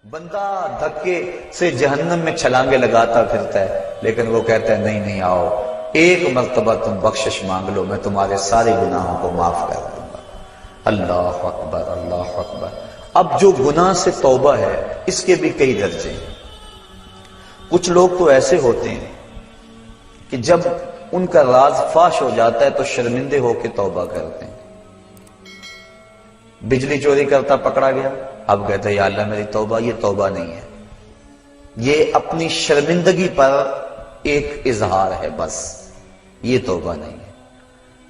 بندہ دھکے سے جہنم میں چھلانگے لگاتا پھرتا ہے، لیکن وہ کہتا ہے نہیں نہیں، آؤ ایک مرتبہ تم بخشش مانگ لو، میں تمہارے سارے گناہوں کو معاف کر دوں گا۔ اللہ اکبر، اللہ اکبر۔ اب جو گناہ سے توبہ ہے اس کے بھی کئی درجے ہیں۔ کچھ لوگ تو ایسے ہوتے ہیں کہ جب ان کا راز فاش ہو جاتا ہے تو شرمندے ہو کے توبہ کرتے ہیں۔ بجلی چوری کرتا پکڑا گیا، اب کہتے ہیں یا اللہ میری توبہ، یہ توبہ نہیں ہے، یہ اپنی شرمندگی پر ایک اظہار ہے، بس یہ توبہ نہیں ہے۔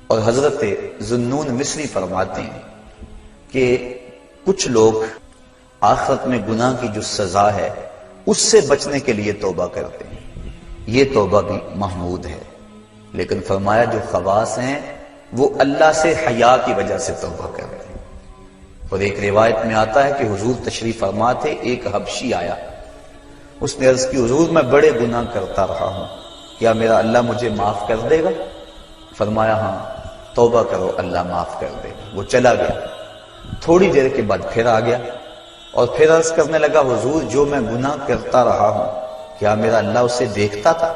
اور حضرت ذوالنون مصری فرماتے ہیں کہ کچھ لوگ آخرت میں گناہ کی جو سزا ہے اس سے بچنے کے لیے توبہ کرتے ہیں، یہ توبہ بھی محمود ہے، لیکن فرمایا جو خواص ہیں وہ اللہ سے حیا کی وجہ سے توبہ کرتے ہیں۔ اور ایک روایت میں آتا ہے کہ حضور تشریف فرما تھے، ایک حبشی آیا، اس نے عرض کی حضور میں بڑے گناہ کرتا رہا ہوں، کیا میرا اللہ مجھے معاف کر دے گا؟ فرمایا ہاں توبہ کرو اللہ معاف کر دے گا۔ وہ چلا گیا، تھوڑی دیر کے بعد پھر آ گیا اور پھر عرض کرنے لگا حضور جو میں گناہ کرتا رہا ہوں کیا میرا اللہ اسے دیکھتا تھا؟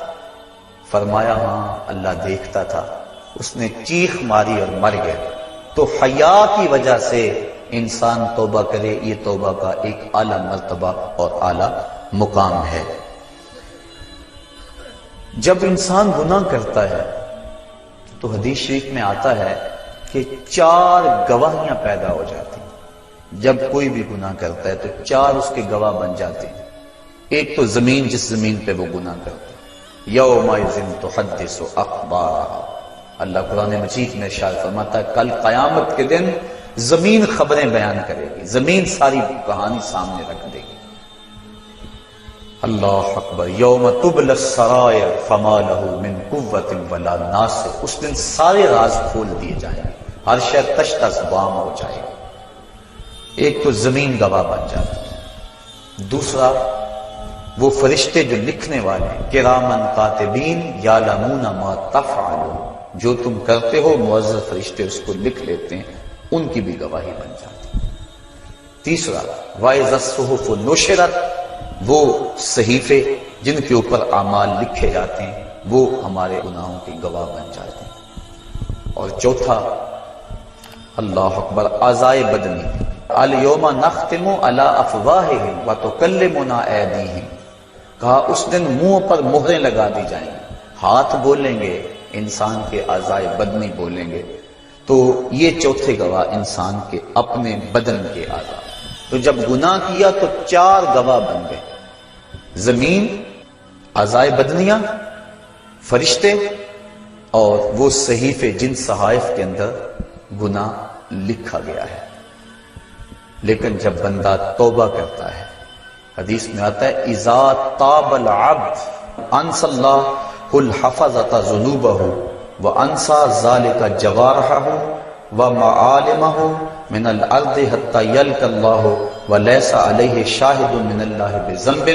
فرمایا ہاں اللہ دیکھتا تھا۔ اس نے چیخ ماری اور مر گیا۔ تو حیا کی وجہ سے انسان توبہ کرے، یہ توبہ کا ایک اعلیٰ مرتبہ اور اعلیٰ مقام ہے۔ جب انسان گناہ کرتا ہے تو حدیث شریف میں آتا ہے کہ 4 گواہیاں پیدا ہو جاتی ہیں۔ جب کوئی بھی گناہ کرتا ہے تو 4 اس کے گواہ بن جاتے ہیں۔ ایک تو زمین، جس زمین پہ وہ گناہ کرتا ہے، یومئذ تحدث اخبارہا، اللہ قرآن مجید میں ارشاد فرماتا ہے کل قیامت کے دن زمین خبریں بیان کرے گی، زمین ساری کہانی سامنے رکھ دے گی۔ اللہ اکبر، یوم تبلی السرائر فما لہ من قوت ولا ناصر، اس دن سارے راز کھول دیے جائیں گے، ہر شے تش تش بام ہو جائے گا۔ ایک تو زمین گواہ بن جاتی ہے، دوسرا وہ فرشتے جو لکھنے والے کرامن کاتبین یعلمون ما تفعلون، جو تم کرتے ہو معزز فرشتے اس کو لکھ لیتے ہیں، ان کی بھی گواہی بن جاتی ہے۔ تیسرا وَإِذَا الصُّحُفُ نُشِرَتْ، وہ صحیفے جن کے اوپر اعمال لکھے جاتے ہیں وہ ہمارے گناہوں کی گواہ بن جاتے ہیں۔ اور چوتھا اللہ اکبر، اعضائے بدنی، اليوم نختم علی افواہہم وتکلمنا ایدیہم، کہا اس دن منہ پر مہریں لگا دی جائیں گی، ہاتھ بولیں گے، انسان کے اعضائے بدنی بولیں گے۔ تو یہ چوتھے گواہ انسان کے اپنے بدن کے اعضاء۔ تو جب گناہ کیا تو 4 گواہ بن گئے، زمین، اعضائے بدنیاں، فرشتے اور وہ صحیفے جن صحائف کے اندر گناہ لکھا گیا ہے۔ لیکن جب بندہ توبہ کرتا ہے، حدیث میں آتا ہے اذا تاب العبد انسى اللہ الحفظۃ ذنوبہ وانسى ذلك جوارحہ ومعالمہ من الارض حتی یلقى اللہ ولیس علیہ شاہد من اللہ بذنب،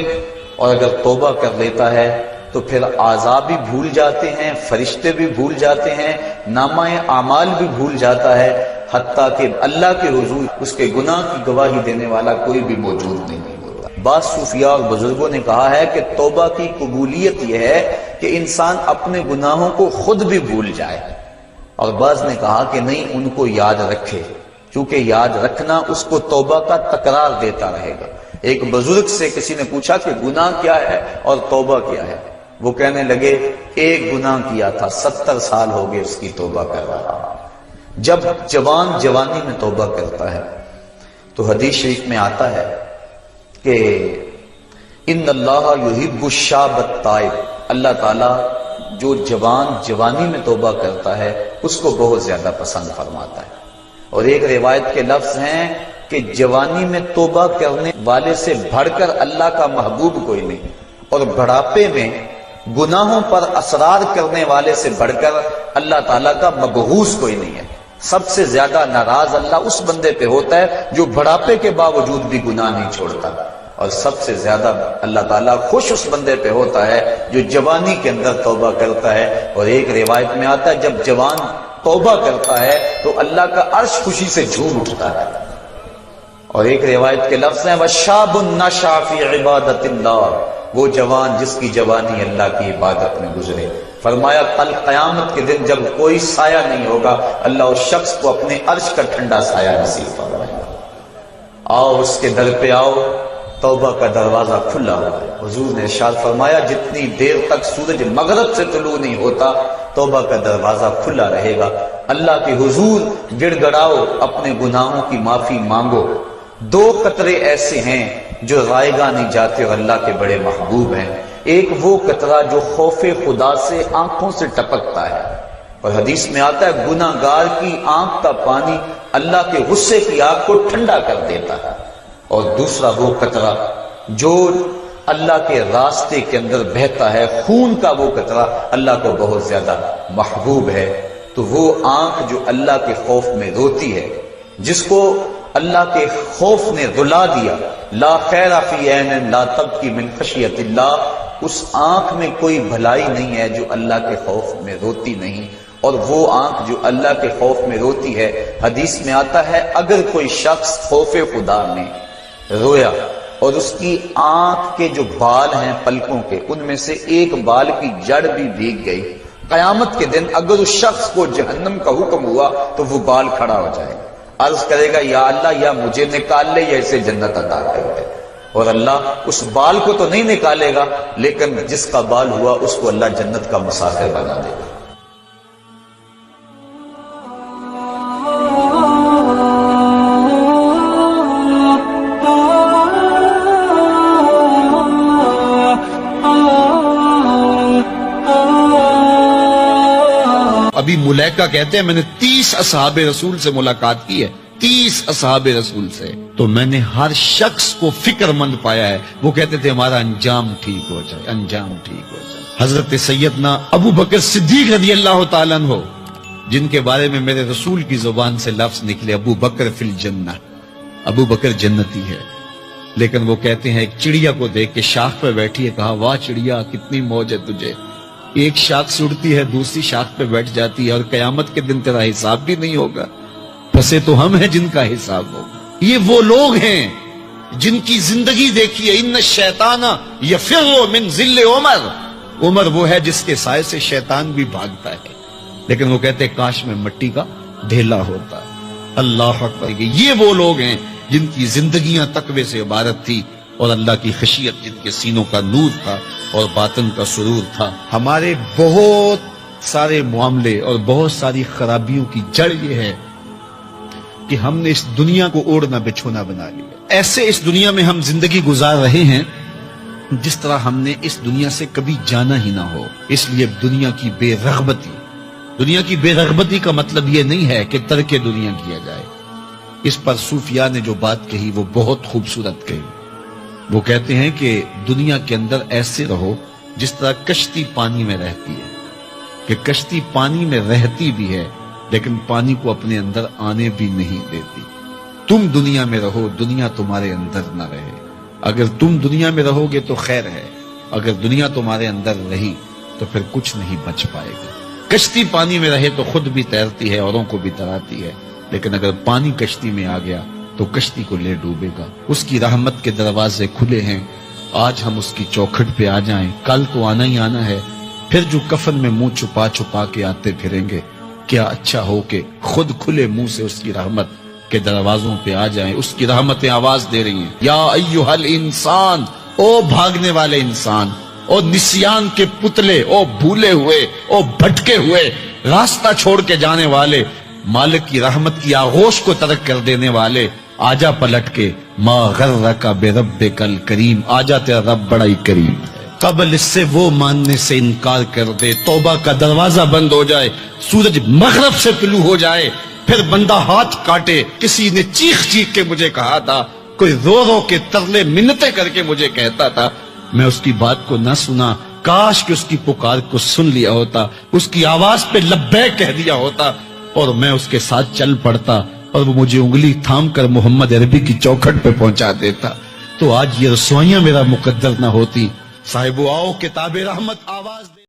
اور اگر توبہ کر لیتا ہے تو پھر اعضاء بھی بھول جاتے ہیں، فرشتے بھی بھول جاتے ہیں، نامہ اعمال بھی بھول جاتا ہے، حتیٰ کہ اللہ کے حضور اس کے گناہ کی گواہی دینے والا کوئی بھی موجود نہیں ہوتا۔ بعض صوفیاء اور بزرگوں نے کہا ہے کہ توبہ کی قبولیت یہ ہے کہ انسان اپنے گناہوں کو خود بھی بھول جائے، اور بعض نے کہا کہ نہیں، ان کو یاد رکھے، کیونکہ یاد رکھنا اس کو توبہ کا تکرار دیتا رہے گا۔ ایک بزرگ سے کسی نے پوچھا کہ گناہ کیا ہے اور توبہ کیا ہے؟ وہ کہنے لگے ایک گناہ کیا تھا 70 سال ہو گئے اس کی توبہ کر رہا۔ جب جوان جوانی میں توبہ کرتا ہے تو حدیث شریف میں آتا ہے کہ ان اللہ یحب الشاب التائب، اللہ تعالیٰ جو جوان جوانی میں توبہ کرتا ہے اس کو بہت زیادہ پسند فرماتا ہے۔ اور ایک روایت کے لفظ ہیں کہ جوانی میں توبہ کرنے والے سے بڑھ کر اللہ کا محبوب کوئی نہیں، اور بڑھاپے میں گناہوں پر اصرار کرنے والے سے بڑھ کر اللہ تعالیٰ کا مبغوث کوئی نہیں ہے۔ سب سے زیادہ ناراض اللہ اس بندے پہ ہوتا ہے جو بڑھاپے کے باوجود بھی گناہ نہیں چھوڑتا، اور سب سے زیادہ اللہ تعالیٰ خوش اس بندے پہ ہوتا ہے جو جوانی کے اندر توبہ کرتا ہے۔ اور ایک روایت میں آتا ہے جب جوان توبہ کرتا ہے تو اللہ کا عرش خوشی سے جھوم اٹھتا ہے، اور ایک روایت کے لفظ ہیں وَشَابٌ نَشَأَ فِي عِبَادَةِ اللَّهِ، وہ جوان جس کی جوانی اللہ کی عبادت میں گزرے۔ فرمایا کل قیامت کے دن جب کوئی سایہ نہیں ہوگا، اللہ اس شخص کو اپنے عرش کا ٹھنڈا سایہ نصیب فرمائے گا۔ آؤ اس کے در پہ آؤ، توبہ کا دروازہ کھلا ہوا ہے۔ حضور نے ارشاد فرمایا جتنی دیر تک سورج مغرب سے طلوع نہیں ہوتا توبہ کا دروازہ کھلا رہے گا۔ اللہ کے حضور گڑ گڑاؤ، اپنے گناہوں کی معافی مانگو۔ دو قطرے ایسے ہیں جو رائے گاہ نہیں جاتے اور اللہ کے بڑے محبوب ہیں۔ ایک وہ قطرہ جو خوف خدا سے آنکھوں سے ٹپکتا ہے، اور حدیث میں آتا ہے گناہ گار کی آنکھ کا پانی اللہ کے غصے کی آگ کو ٹھنڈا کر دیتا ہے۔ اور دوسرا وہ قطرہ جو اللہ کے راستے کے اندر بہتا ہے، خون کا وہ قطرہ اللہ کو بہت زیادہ محبوب ہے۔ تو وہ آنکھ جو اللہ کے خوف میں روتی ہے، جس کو اللہ کے خوف نے رلا دیا، لا خیر فی عین لا تبکی من خشیت اللہ، اس آنکھ میں کوئی بھلائی نہیں ہے جو اللہ کے خوف میں روتی نہیں۔ اور وہ آنکھ جو اللہ کے خوف میں روتی ہے، حدیث میں آتا ہے اگر کوئی شخص خوف خدا میں رویا اور اس کی آنکھ کے جو بال ہیں پلکوں کے، ان میں سے ایک بال کی جڑ بھی بھیگ گئی، قیامت کے دن اگر اس شخص کو جہنم کا حکم ہوا تو وہ بال کھڑا ہو جائے گا، عرض کرے گا یا اللہ یا مجھے نکال لے یا اسے جنت عطا کر دے۔ اور اللہ اس بال کو تو نہیں نکالے گا، لیکن جس کا بال ہوا اس کو اللہ جنت کا مسافر بنا دے گا۔ ابھی ملیکہ کہتے ہیں میں نے 30 اصحاب رسول سے ملاقات کی ہے، 30 اصحاب رسول سے، تو میں نے ہر شخص کو فکر مند پایا ہے۔ وہ کہتے تھے ہمارا انجام ٹھیک ہو جائے، انجام ٹھیک ہو جائے۔ حضرت سیدنا ابو بکر صدیق رضی اللہ تعالیٰ عنہ، جن کے بارے میں میرے رسول کی زبان سے لفظ نکلے ابو بکر فی الجنہ، ابو بکر جنتی ہے، لیکن وہ کہتے ہیں ایک چڑیا کو دیکھ کے شاخ پہ بیٹھی ہے، کہا واہ چڑیا کتنی موج ہے تجھے، ایک شاخ سے اڑتی ہے دوسری شاخ پہ بیٹھ جاتی ہے اور قیامت کے دن تیرا حساب بھی نہیں ہوگا، پھنسے تو ہم ہیں جن کا حساب ہوگا۔ یہ وہ لوگ ہیں جن کی زندگی دیکھیے، ان الشیطان یفر من ظل عمر، عمر وہ ہے جس کے سائے سے شیطان بھی بھاگتا ہے، لیکن وہ کہتے ہیں کاش میں مٹی کا ڈھیلا ہوتا۔ اللہ اکبر، یہ وہ لوگ ہیں جن کی زندگیاں تقوی سے عبارت تھی اور اللہ کی خشیت جن کے سینوں کا نور تھا اور باطن کا سرور تھا۔ ہمارے بہت سارے معاملے اور بہت ساری خرابیوں کی جڑ یہ ہے کہ ہم نے اس دنیا کو اوڑھنا بچھونا بنا لیا۔ ایسے اس دنیا میں ہم زندگی گزار رہے ہیں جس طرح ہم نے اس دنیا سے کبھی جانا ہی نہ ہو۔ اس لیے دنیا کی بے رغبتی، دنیا کی بے رغبتی کا مطلب یہ نہیں ہے کہ ترک دنیا کیا جائے۔ اس پر صوفیاء نے جو بات کہی وہ بہت خوبصورت کہی۔ وہ کہتے ہیں کہ دنیا کے اندر ایسے رہو جس طرح کشتی پانی میں رہتی ہے، کہ کشتی پانی میں رہتی بھی ہے لیکن پانی کو اپنے اندر آنے بھی نہیں دیتی۔ تم دنیا میں رہو، دنیا تمہارے اندر نہ رہے۔ اگر تم دنیا میں رہو گے تو خیر ہے، اگر دنیا تمہارے اندر رہی تو پھر کچھ نہیں بچ پائے گا۔ کشتی پانی میں رہے تو خود بھی تیرتی ہے، اوروں کو بھی تراتی ہے، لیکن اگر پانی کشتی میں آ گیا تو کشتی کو لے ڈوبے گا۔ اس کی رحمت کے دروازے کھلے ہیں، آج ہم اس کی چوکھٹ پہ آ جائیں، کل تو آنا ہی آنا ہے۔ پھر جو کفن میں منہ چھپا چھپا کے آتے پھریں گے، کیا اچھا ہو کہ خود کھلے منہ سے اس کی رحمت کے دروازوں پہ آ جائیں۔ اس کی رحمتیں آواز دے رہی ہیں، یا ایھا الانسان، او بھاگنے والے انسان، او نسیان کے پتلے، او بھولے ہوئے، او بھٹکے ہوئے، راستہ چھوڑ کے جانے والے، مالک کی رحمت کی آغوش کو ترک کر دینے والے، آجا پلٹ کے، ما غرک بربک الکریم، آجا تیرا رب بڑا ہی کریم ہے۔ قبل اس سے وہ ماننے سے انکار کر دے، توبہ کا دروازہ بند ہو جائے، سورج مغرب سے طلوع ہو جائے، پھر بندہ ہاتھ کاٹے۔ کسی نے چیخ چیخ کے مجھے کہا تھا، کوئی رو رو کے ترلے منتیں کر کے مجھے کہتا تھا، میں اس کی بات کو نہ سنا، کاش کہ اس کی پکار کو سن لیا ہوتا، اس کی آواز پہ لبیک کہہ دیا ہوتا اور میں اس کے ساتھ چل پڑتا اور وہ مجھے انگلی تھام کر محمد عربی کی چوکھٹ پہ پہنچا دیتا، تو آج یہ رسوائیاں میرا مقدر نہ ہوتی۔ صاحب آؤ کتاب رحمت آواز